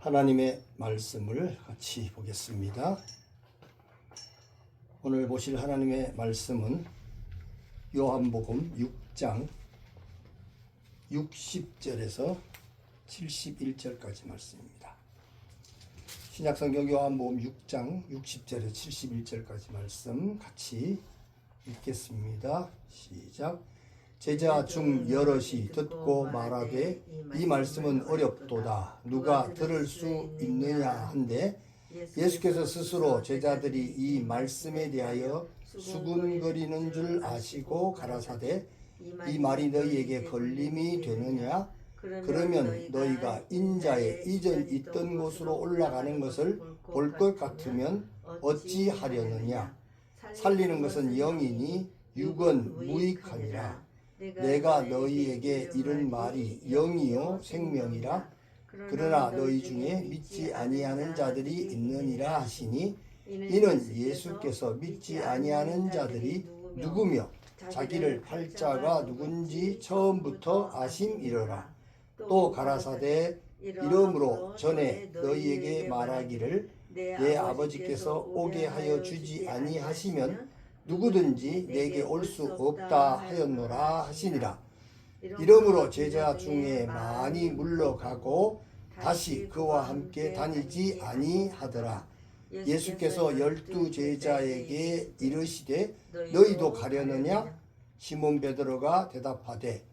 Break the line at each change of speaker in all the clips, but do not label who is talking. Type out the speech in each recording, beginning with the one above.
하나님의 말씀을 같이 보겠습니다. 오늘 보실 하나님의 말씀은 요한복음 6장 60절에서 71절까지 말씀입니다. 신약성경 요한복음 6장 60절에서 71절까지 말씀 같이 읽겠습니다. 시작. 제자 중 여럿이 듣고 말하되 이 말씀은 어렵도다. 누가 들을 수 있느냐 한데 예수께서 스스로 제자들이 이 말씀에 대하여 수군거리는 줄 아시고 가라사대 이 말이 너희에게 걸림이 되느냐? 그러면 너희가 인자의 이전 있던 곳으로 올라가는 것을 볼 것 같으면 어찌 하려느냐? 살리는 것은 영이니 육은 무익하니라. 내가 너희에게 이른 말이 영이요 생명이라. 그러나 너희 중에 믿지 아니하는 자들이 있느니라 하시니 이는 예수께서 믿지 아니하는 자들이 누구며 자기를 팔 자가 누군지 처음부터 아심이러라. 또 가라사대 이러므로 전에 너희에게 말하기를 내 아버지께서 오게 하여 주지 아니하시면 누구든지 내게 올 수 없다 하였노라 하시니라. 이러므로 제자 중에 많이 물러가고 다시 그와 함께 다니지 아니하더라. 예수께서 12 제자에게 이르시되 너희도 가려느냐? 시몬 베드로가 대답하되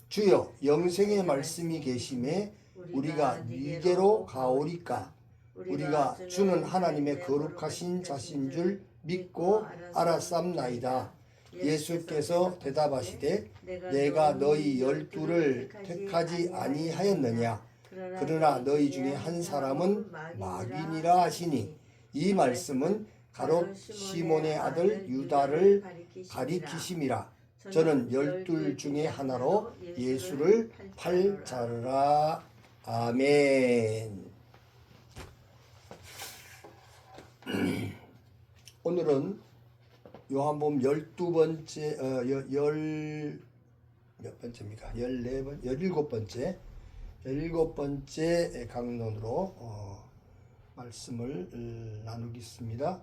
주여 영생의 말씀이 계심에 우리가 네게로 가오리까? 우리가 주는 하나님의 거룩하신 자신 줄 믿고 알았삼나이다. 예수께서 대답하시되 내가 너희 12를 택하지 아니하였느냐? 그러나 너희 중에 한 사람은 마귀니라 하시니 이 말씀은 가롯 시몬의 아들 유다를 가리키심이라. 저는 12 중에 하나로 예수를 팔 자르라. 아멘. 오늘은 요한복음 12번째, 몇 번째입니까? 17번째 강론으로 말씀을 나누겠습니다.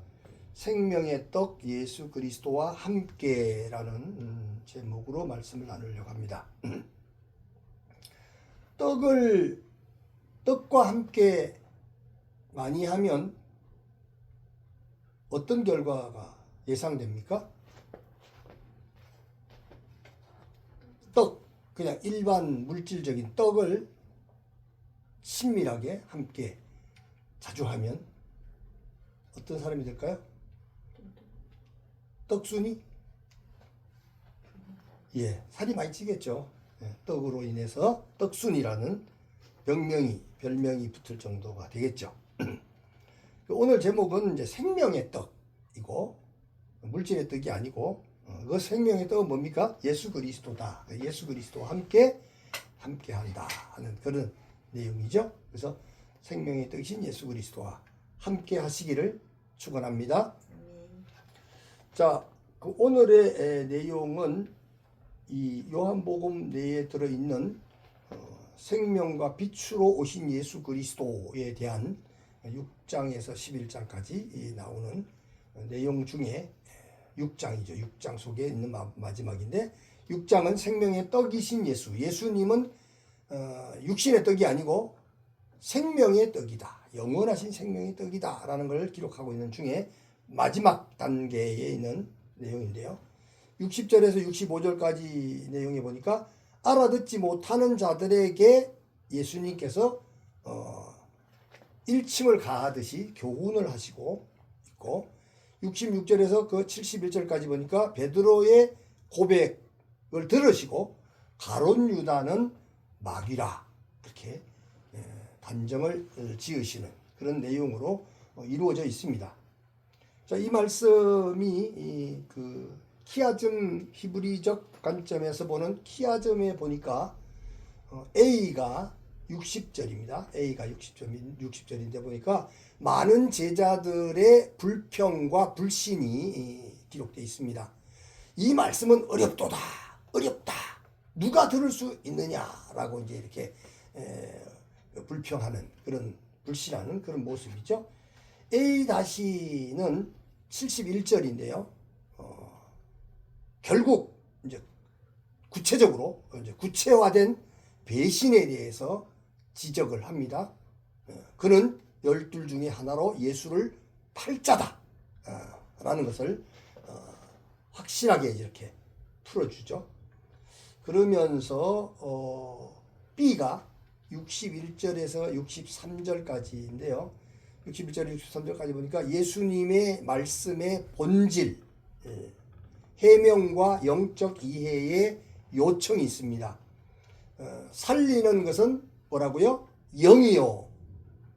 생명의 떡 예수 그리스도와 함께라는 제목으로 말씀을 나누려고 합니다. 떡과 함께 많이 하면 어떤 결과가 예상됩니까? 떡, 그냥 일반 물질적인 떡을 친밀하게 함께 자주 하면 어떤 사람이 될까요? 떡순이? 예, 살이 많이 찌겠죠. 예, 떡으로 인해서 떡순이라는 별명이 붙을 정도가 되겠죠. 오늘 제목은 이제 생명의 떡이고 물질의 떡이 아니고 그 생명의 떡은 뭡니까? 예수 그리스도다. 예수 그리스도와 함께한다 하는 그런 내용이죠. 그래서 생명의 떡이신 예수 그리스도와 함께 하시기를 축원합니다. 자, 그 오늘의 내용은 이 요한복음 내에 들어있는 생명과 빛으로 오신 예수 그리스도에 대한 6장에서 11장까지 나오는 내용 중에 6장이죠. 6장 속에 있는 마지막인데 6장은 생명의 떡이신 예수님은 육신의 떡이 아니고 생명의 떡이다. 영원하신 생명의 떡이다 라는 걸 기록하고 있는 중에 마지막 단계에 있는 내용인데요. 60절에서 65절까지 내용에 보니까 알아듣지 못하는 자들에게 예수님께서 일침을 가하듯이 교훈을 하시고 있고 66절에서 그 71절까지 보니까 베드로의 고백을 들으시고 가롯 유다는 마귀라 이렇게 단정을 지으시는 그런 내용으로 이루어져 있습니다. 자, 이 말씀이 그 키아즘 히브리적 관점에서 보는 키아즘에 보니까 A가 60절입니다. A가 60절인데 보니까 많은 제자들의 불평과 불신이 기록되어 있습니다. 이 말씀은 어렵다. 누가 들을 수 있느냐라고 이제 이렇게 불평하는 그런 불신하는 그런 모습이죠. A-는 71절인데요. 결국 이제 구체적으로 이제 구체화된 배신에 대해서 지적을 합니다. 그는 12 중에 하나로 예수를 팔자다 라는 것을 확실하게 이렇게 풀어주죠. 그러면서 B가 61절에서 63절까지인데요. 61절, 63절까지 보니까 예수님의 말씀의 본질, 해명과 영적 이해의 요청이 있습니다. 살리는 것은 뭐라고요? 영이요.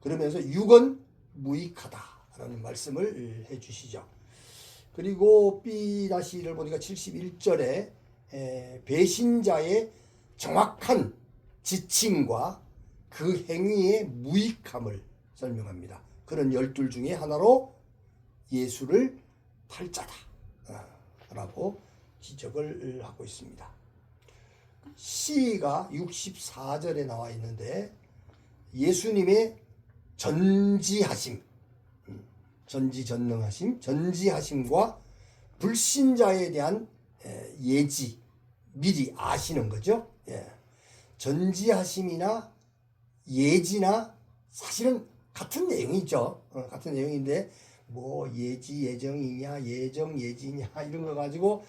그러면서 육은 무익하다라는 말씀을 해주시죠. 그리고 B'를 보니까 71절에 배신자의 정확한 지칭과 그 행위의 무익함을 설명합니다. 그런 12 중에 하나로 예수를 팔자다 라고 지적을 하고 있습니다. C가 64절에 나와 있는데 예수님의 전지하심, 전지전능하심, 전지하심과 불신자에 대한 예지, 미리 아시는 거죠. 전지하심이나 예지나 사실은 같은 내용이죠. 같은 내용인데 뭐 예지 예정이냐 예정 예지냐 이런 거 가지고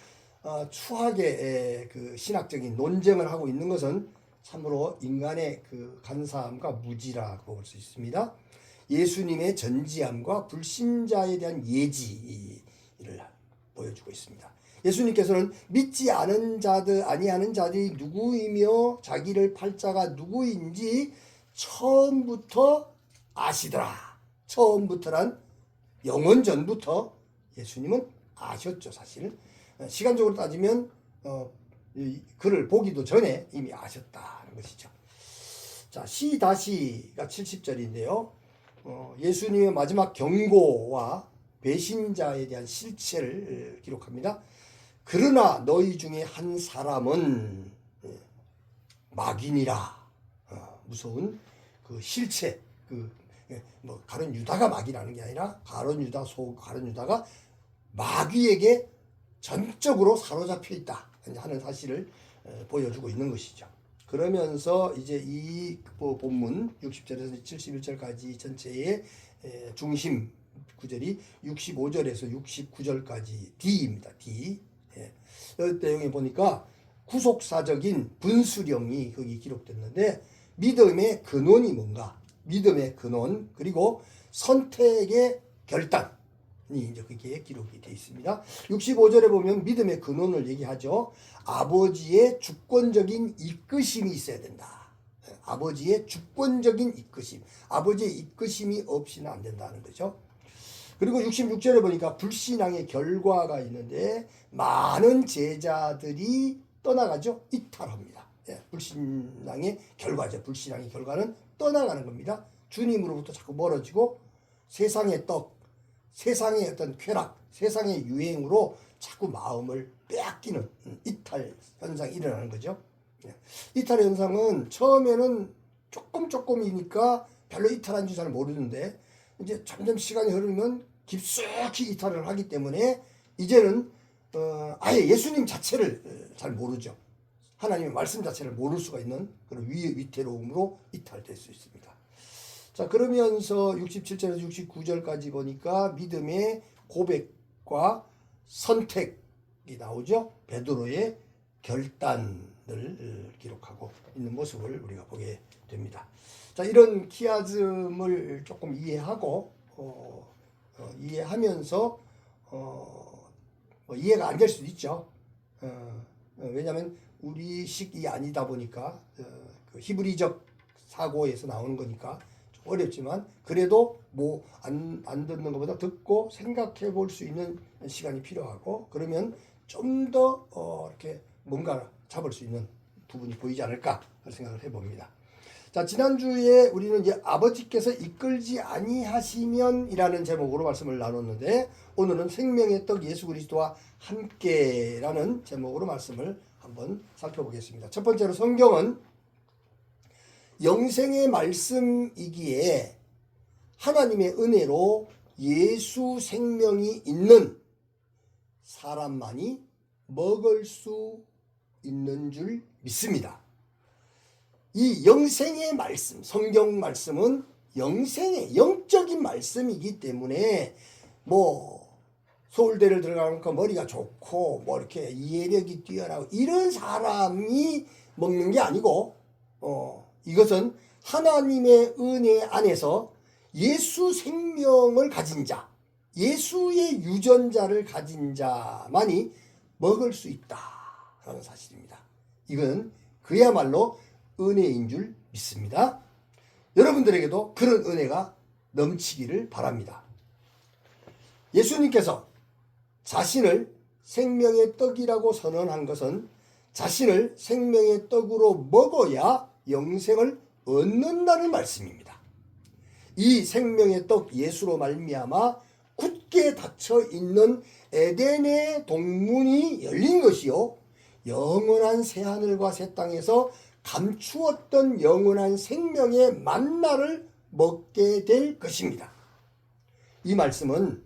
추하게 그 신학적인 논쟁을 하고 있는 것은 참으로 인간의 그 간사함과 무지라고 볼 수 있습니다. 예수님의 전지함과 불신자에 대한 예지를 보여주고 있습니다. 예수님께서는 믿지 않은 자들 아니하는 자들이 누구이며 자기를 팔자가 누구인지 처음부터 아시더라. 처음부터란 영원 전부터 예수님은 아셨죠. 사실 시간적으로 따지면 그를 보기도 전에 이미 아셨다는 것이죠. 자, C-가 70절인데요. 예수님의 마지막 경고와 배신자에 대한 실체를 기록합니다. 그러나 너희 중에 한 사람은 마귀니라. 무서운 그 실체, 뭐 가룟 유다가 마귀라는 게 아니라 가룟 유다가 마귀에게 전적으로 사로잡혀 있다 하는 사실을 보여주고 있는 것이죠. 그러면서 이제 이 본문 60절에서 71절까지 전체의 중심 구절이 65절에서 69절까지 D입니다. D. 여기 내용에 보니까 구속사적인 분수령이 거기 기록됐는데 믿음의 근원이 뭔가? 믿음의 근원 그리고 선택의 결단이 이제 거기에 기록이 되어 있습니다. 65절에 보면 믿음의 근원을 얘기하죠. 아버지의 주권적인 이끄심이 있어야 된다. 아버지의 주권적인 이끄심. 아버지의 이끄심이 없이는 안 된다는 거죠. 그리고 66절에 보니까 불신앙의 결과가 있는데 많은 제자들이 떠나가죠. 이탈합니다. 불신앙의 결과죠. 불신앙의 결과는 떠나가는 겁니다. 주님으로부터 자꾸 멀어지고 세상의 떡, 세상의 어떤 쾌락, 세상의 유행으로 자꾸 마음을 빼앗기는 이탈 현상이 일어나는 거죠. 이탈 현상은 처음에는 조금이니까 별로 이탈한 줄 잘 모르는데 이제 점점 시간이 흐르면 깊숙이 이탈을 하기 때문에 이제는 아예 예수님 자체를 잘 모르죠. 하나님의 말씀 자체를 모를 수가 있는 그런 위태로움으로 이탈될 수 있습니다. 자, 그러면서 67절에서 69절까지 보니까 믿음의 고백과 선택이 나오죠. 베드로의 결단을 기록하고 있는 모습을 우리가 보게 됩니다. 자, 이런 키아즘을 조금 이해하고 이해하면서 뭐 이해가 안 될 수도 있죠. 왜냐하면 우리식이 아니다 보니까 그 히브리적 사고에서 나오는 거니까 좀 어렵지만 그래도 뭐 안 듣는 것보다 듣고 생각해 볼 수 있는 시간이 필요하고 그러면 좀 더 이렇게 뭔가 잡을 수 있는 부분이 보이지 않을까 생각을 해봅니다. 자, 지난주에 우리는 이제 아버지께서 이끌지 아니하시면이라는 제목으로 말씀을 나눴는데 오늘은 생명의 떡 예수 그리스도와 함께라는 제목으로 말씀을 한번 살펴보겠습니다. 첫 번째로 성경은 영생의 말씀이기에 하나님의 은혜로 예수 생명이 있는 사람만이 먹을 수 있는 줄 믿습니다. 이 영생의 말씀, 성경 말씀은 영생의 영적인 말씀이기 때문에 뭐 서울대를 들어가니까 머리가 좋고 뭐 이렇게 이해력이 뛰어나고 이런 사람이 먹는 게 아니고 이것은 하나님의 은혜 안에서 예수 생명을 가진 자, 예수의 유전자를 가진 자만이 먹을 수 있다라는 사실입니다. 이건 그야말로 은혜인 줄 믿습니다. 여러분들에게도 그런 은혜가 넘치기를 바랍니다. 예수님께서 자신을 생명의 떡이라고 선언한 것은 자신을 생명의 떡으로 먹어야 영생을 얻는다는 말씀입니다. 이 생명의 떡 예수로 말미암아 굳게 닫혀 있는 에덴의 동문이 열린 것이요 영원한 새하늘과 새 땅에서 감추었던 영원한 생명의 만나를 먹게 될 것입니다. 이 말씀은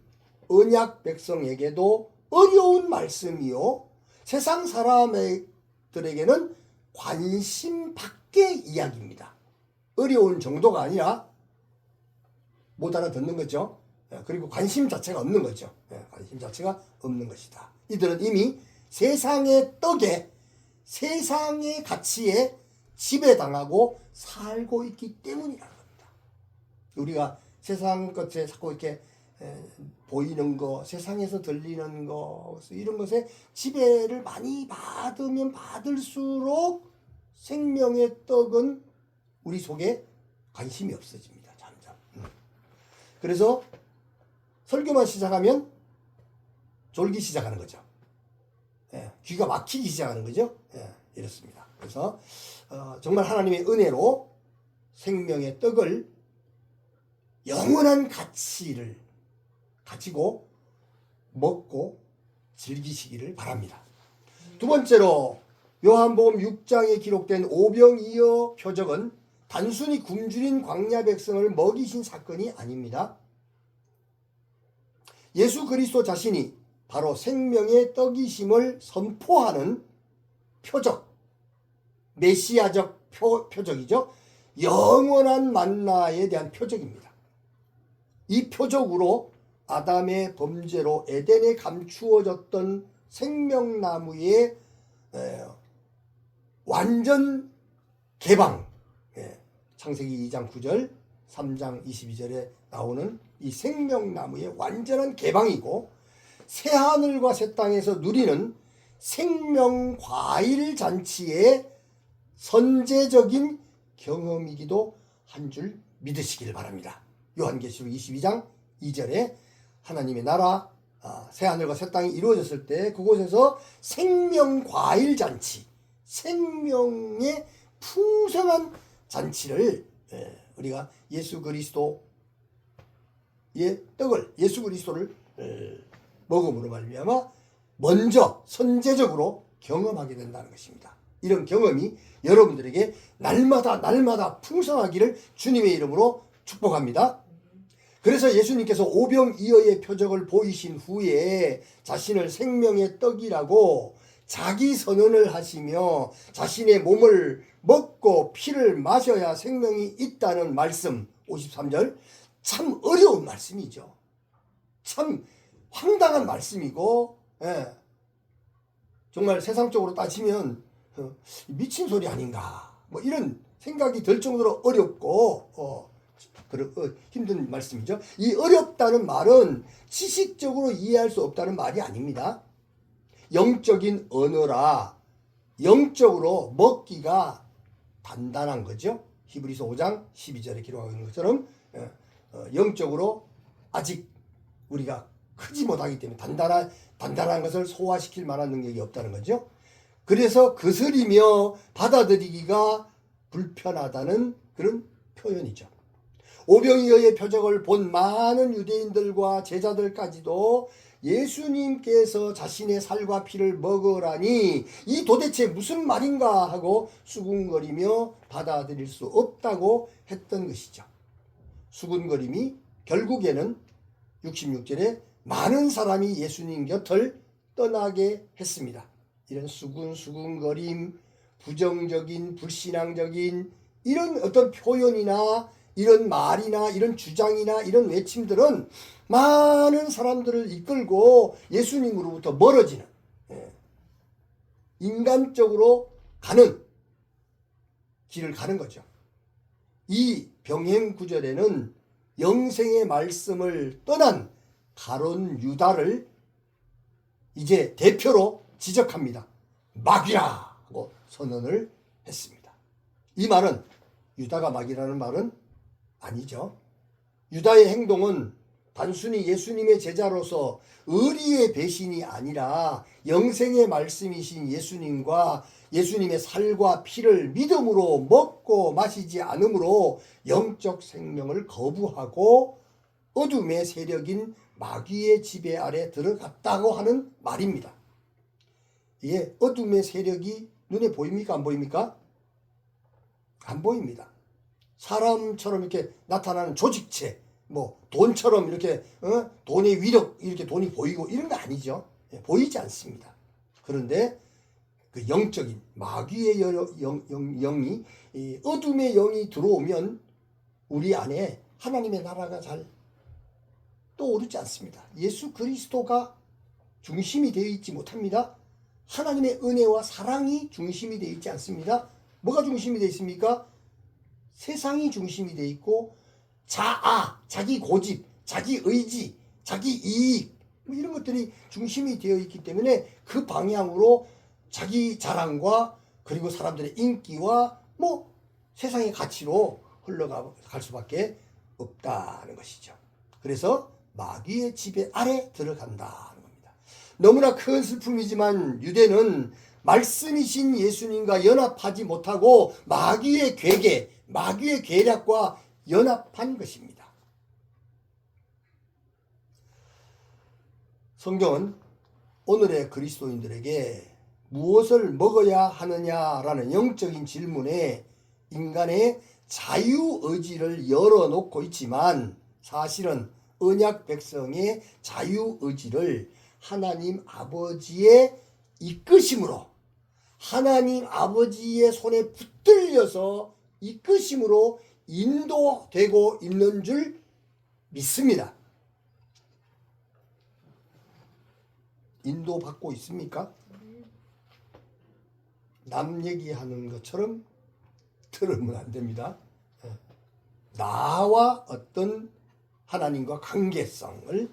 언약 백성에게도 어려운 말씀이요 세상 사람들에게는 관심 밖의 이야기입니다. 어려운 정도가 아니라 못 알아듣는 거죠. 그리고 관심 자체가 없는 거죠. 관심 자체가 없는 것이다. 이들은 이미 세상의 떡에 세상의 가치에 지배당하고 살고 있기 때문이라는 겁니다. 우리가 세상 것에 자꾸 이렇게 보이는 거, 세상에서 들리는 거, 이런 것에 지배를 많이 받으면 받을수록 생명의 떡은 우리 속에 관심이 없어집니다. 점점. 그래서 설교만 시작하면 졸기 시작하는 거죠. 귀가 막히기 시작하는 거죠. 이렇습니다. 그래서 정말 하나님의 은혜로 생명의 떡을 영원한 가치를 가지고 먹고 즐기시기를 바랍니다. 두 번째로 요한복음 6장에 기록된 오병이어 표적은 단순히 굶주린 광야 백성을 먹이신 사건이 아닙니다. 예수 그리스도 자신이 바로 생명의 떡이심을 선포하는 표적, 메시아적 표적이죠. 영원한 만나에 대한 표적입니다. 이 표적으로 아담의 범죄로 에덴에 감추어졌던 생명나무의 완전 개방, 창세기 2장 9절, 3장 22절에 나오는 이 생명나무의 완전한 개방이고 새하늘과 새 땅에서 누리는 생명과일 잔치의 선제적인 경험이기도 한 줄 믿으시길 바랍니다. 요한계시록 22장 2절에 하나님의 나라 새하늘과 새 땅이 이루어졌을 때 그곳에서 생명과일 잔치, 생명의 풍성한 잔치를 우리가 예수 그리스도의 떡을, 예수 그리스도를 먹음으로 말미암아 먼저 선제적으로 경험하게 된다는 것입니다. 이런 경험이 여러분들에게 날마다 풍성하기를 주님의 이름으로 축복합니다. 그래서 예수님께서 오병이어의 표적을 보이신 후에 자신을 생명의 떡이라고 자기 선언을 하시며 자신의 몸을 먹고 피를 마셔야 생명이 있다는 말씀 53절, 참 어려운 말씀이죠. 참 황당한 말씀이고 정말 세상적으로 따지면 미친 소리 아닌가 뭐 이런 생각이 들 정도로 어렵고 힘든 말씀이죠. 이 어렵다는 말은 지식적으로 이해할 수 없다는 말이 아닙니다. 영적인 언어라 영적으로 먹기가 단단한 거죠. 히브리서 5장 12절에 기록하고 있는 것처럼 영적으로 아직 우리가 크지 못하기 때문에 단단한 것을 소화시킬 만한 능력이 없다는 거죠. 그래서 거스리며 받아들이기가 불편하다는 그런 표현이죠. 오병이어의 표적을 본 많은 유대인들과 제자들까지도 예수님께서 자신의 살과 피를 먹으라니 이 도대체 무슨 말인가 하고 수군거리며 받아들일 수 없다고 했던 것이죠. 수군거림이 결국에는 66절에 많은 사람이 예수님 곁을 떠나게 했습니다. 이런 수군수군거림, 부정적인, 불신앙적인 이런 어떤 표현이나 이런 말이나 이런 주장이나 이런 외침들은 많은 사람들을 이끌고 예수님으로부터 멀어지는, 인간적으로 가는 길을 가는 거죠. 이 병행 구절에는 영생의 말씀을 떠난 가룟 유다를 이제 대표로 지적합니다. 마귀라고 선언을 했습니다. 이 말은 유다가 마귀라는 말은 아니죠. 유다의 행동은 단순히 예수님의 제자로서 의리의 배신이 아니라 영생의 말씀이신 예수님과 예수님의 살과 피를 믿음으로 먹고 마시지 않으므로 영적 생명을 거부하고 어둠의 세력인 마귀의 지배 아래 들어갔다고 하는 말입니다. 이게 어둠의 세력이 눈에 보입니까? 안 보입니까? 안 보입니다. 사람처럼 이렇게 나타나는 조직체, 뭐 돈처럼 이렇게 돈의 위력, 이렇게 돈이 보이고 이런 거 아니죠. 보이지 않습니다. 그런데 그 영적인 마귀의 영이, 어둠의 영이 들어오면 우리 안에 하나님의 나라가 잘 떠오르지 않습니다. 예수 그리스도가 중심이 되어 있지 못합니다. 하나님의 은혜와 사랑이 중심이 되어 있지 않습니다. 뭐가 중심이 되어 있습니까? 세상이 중심이 되어 있고 자아, 자기 고집, 자기 의지, 자기 이익 뭐 이런 것들이 중심이 되어 있기 때문에 그 방향으로 자기 자랑과 그리고 사람들의 인기와 뭐 세상의 가치로 흘러갈 수밖에 없다는 것이죠. 그래서 마귀의 지배 아래 들어간다는 겁니다. 너무나 큰 슬픔이지만 유대는 말씀이신 예수님과 연합하지 못하고 마귀의 괴계, 마귀의 계략과 연합한 것입니다. 성경은 오늘의 그리스도인들에게 무엇을 먹어야 하느냐라는 영적인 질문에 인간의 자유의지를 열어놓고 있지만 사실은 언약 백성의 자유의지를 하나님 아버지의 이끄심으로, 하나님 아버지의 손에 붙들려서 이끄심으로 인도되고 있는 줄 믿습니다. 인도받고 있습니까? 남 얘기하는 것처럼 들으면 안 됩니다. 나와 어떤 하나님과 관계성을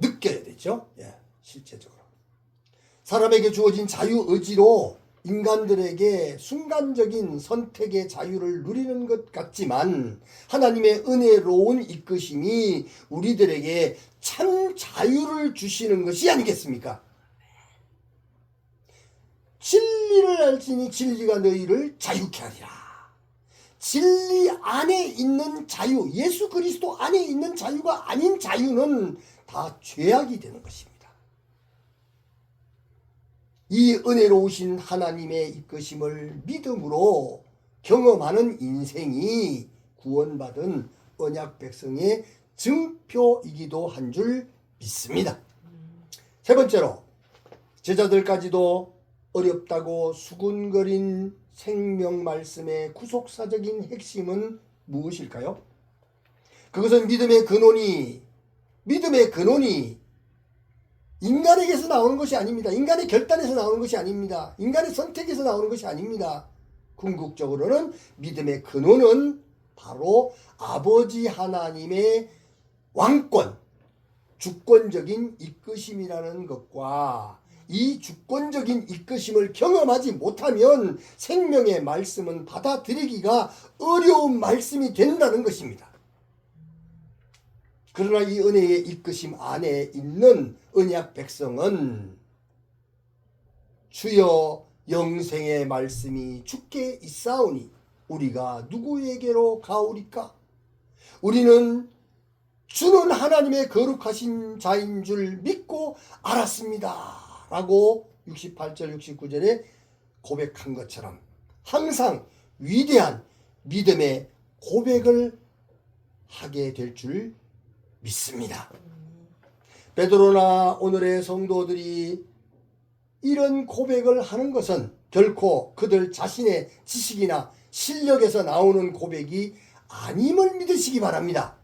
느껴야 되죠. 실제적으로. 사람에게 주어진 자유의지로 인간들에게 순간적인 선택의 자유를 누리는 것 같지만 하나님의 은혜로운 이끄심이 우리들에게 참 자유를 주시는 것이 아니겠습니까? 진리를 알지니 진리가 너희를 자유케 하리라. 진리 안에 있는 자유, 예수 그리스도 안에 있는 자유가 아닌 자유는 다 죄악이 되는 것입니다. 이 은혜로우신 하나님의 이끄심을 믿음으로 경험하는 인생이 구원받은 언약 백성의 증표이기도 한 줄 믿습니다. 세 번째로, 제자들까지도 어렵다고 수군거린 생명 말씀의 구속사적인 핵심은 무엇일까요? 그것은 믿음의 근원이 인간에게서 나오는 것이 아닙니다. 인간의 결단에서 나오는 것이 아닙니다. 인간의 선택에서 나오는 것이 아닙니다. 궁극적으로는 믿음의 근원은 바로 아버지 하나님의 왕권, 주권적인 이끄심이라는 것과 이 주권적인 이끄심을 경험하지 못하면 생명의 말씀은 받아들이기가 어려운 말씀이 된다는 것입니다. 그러나 이 은혜의 이끄심 안에 있는 언약 백성은 주여 영생의 말씀이 주께 있사오니 우리가 누구에게로 가오리까? 우리는 주는 하나님의 거룩하신 자인 줄 믿고 알았습니다. 라고 68절 69절에 고백한 것처럼 항상 위대한 믿음의 고백을 하게 될 줄 믿습니다. 베드로나 오늘의 성도들이 이런 고백을 하는 것은 결코 그들 자신의 지식이나 실력에서 나오는 고백이 아님을 믿으시기 바랍니다.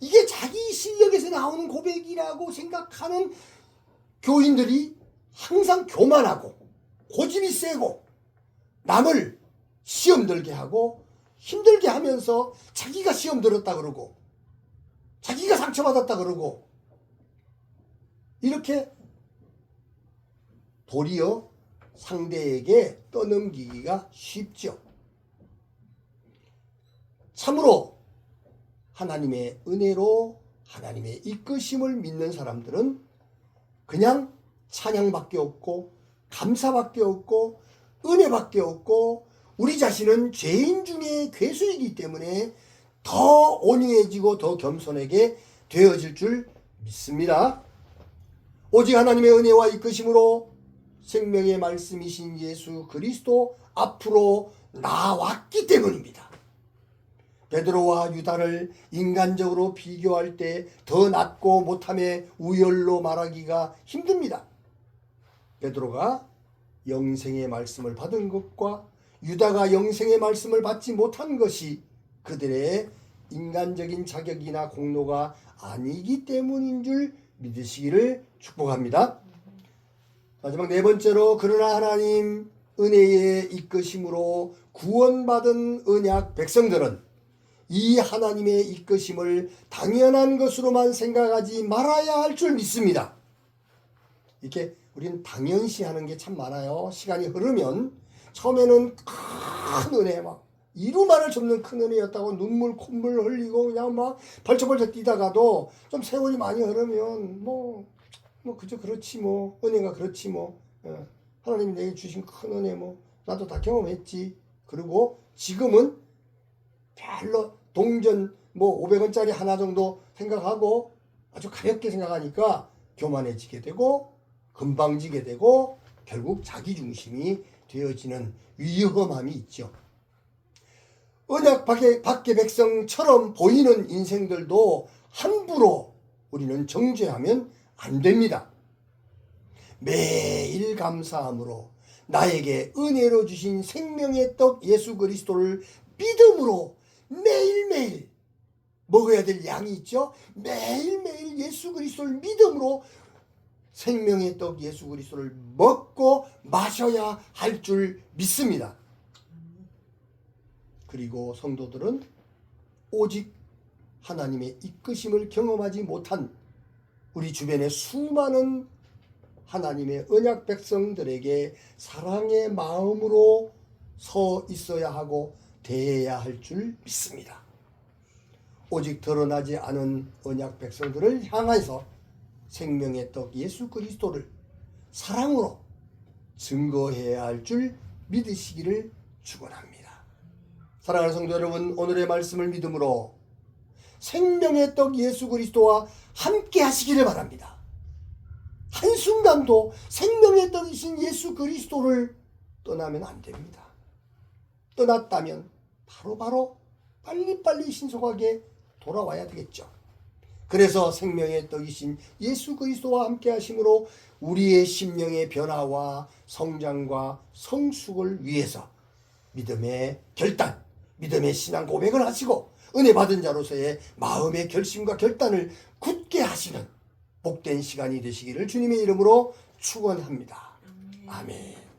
이게 자기 실력에서 나오는 고백이라고 생각하는 교인들이 항상 교만하고 고집이 세고 남을 시험 들게 하고 힘들게 하면서 자기가 시험 들었다 그러고 자기가 상처받았다 그러고 이렇게 도리어 상대에게 떠넘기기가 쉽죠. 참으로 하나님의 은혜로 하나님의 이끄심을 믿는 사람들은 그냥 찬양밖에 없고 감사밖에 없고 은혜밖에 없고 우리 자신은 죄인 중에 괴수이기 때문에 더 온유해지고 더 겸손하게 되어질 줄 믿습니다. 오직 하나님의 은혜와 이끄심으로 생명의 말씀이신 예수 그리스도 앞으로 나왔기 때문입니다. 베드로와 유다를 인간적으로 비교할 때 더 낫고 못함의 우열로 말하기가 힘듭니다. 베드로가 영생의 말씀을 받은 것과 유다가 영생의 말씀을 받지 못한 것이 그들의 인간적인 자격이나 공로가 아니기 때문인 줄 믿으시기를 축복합니다. 마지막 네 번째로 그러나 하나님 은혜의 이끄심으로 구원받은 언약 백성들은 이 하나님의 이끄심을 당연한 것으로만 생각하지 말아야 할 줄 믿습니다. 이렇게 우리는 당연시하는 게 참 많아요. 시간이 흐르면 처음에는 큰 은혜 막 이루말을 접는 큰 은혜였다고 눈물 콧물 흘리고 그냥 막 벌쩍벌쩍 뛰다가도 좀 세월이 많이 흐르면 뭐 그저 그렇지 뭐 은혜가 그렇지 뭐 하나님이 내게 주신 큰 은혜 뭐 나도 다 경험했지. 그리고 지금은 별로 동전 뭐 500원짜리 하나 정도 생각하고 아주 가볍게 생각하니까 교만해지게 되고 금방 지게 되고 결국 자기중심이 되어지는 위험함이 있죠. 언약 밖의 백성처럼 보이는 인생들도 함부로 우리는 정죄하면 안 됩니다. 매일 감사함으로 나에게 은혜로 주신 생명의 떡 예수 그리스도를 믿음으로 매일매일 먹어야 될 양이 있죠. 매일매일 예수 그리스도를 믿음으로 생명의 떡 예수 그리스도를 먹고 마셔야 할 줄 믿습니다. 그리고 성도들은 오직 하나님의 이끄심을 경험하지 못한 우리 주변의 수많은 하나님의 언약 백성들에게 사랑의 마음으로 서 있어야 하고 대해야 할 줄 믿습니다. 오직 드러나지 않은 언약 백성들을 향해서 생명의 떡 예수 그리스도를 사랑으로 증거해야 할 줄 믿으시기를 축원합니다. 사랑하는 성도 여러분, 오늘의 말씀을 믿음으로 생명의 떡 예수 그리스도와 함께 하시기를 바랍니다. 한순간도 생명의 떡이신 예수 그리스도를 떠나면 안 됩니다. 떠났다면 바로 빨리빨리 신속하게 돌아와야 되겠죠. 그래서 생명의 떡이신 예수 그리스도와 함께 하심으로 우리의 심령의 변화와 성장과 성숙을 위해서 믿음의 결단, 믿음의 신앙 고백을 하시고 은혜 받은 자로서의 마음의 결심과 결단을 굳게 하시는 복된 시간이 되시기를 주님의 이름으로 축원합니다. 아멘.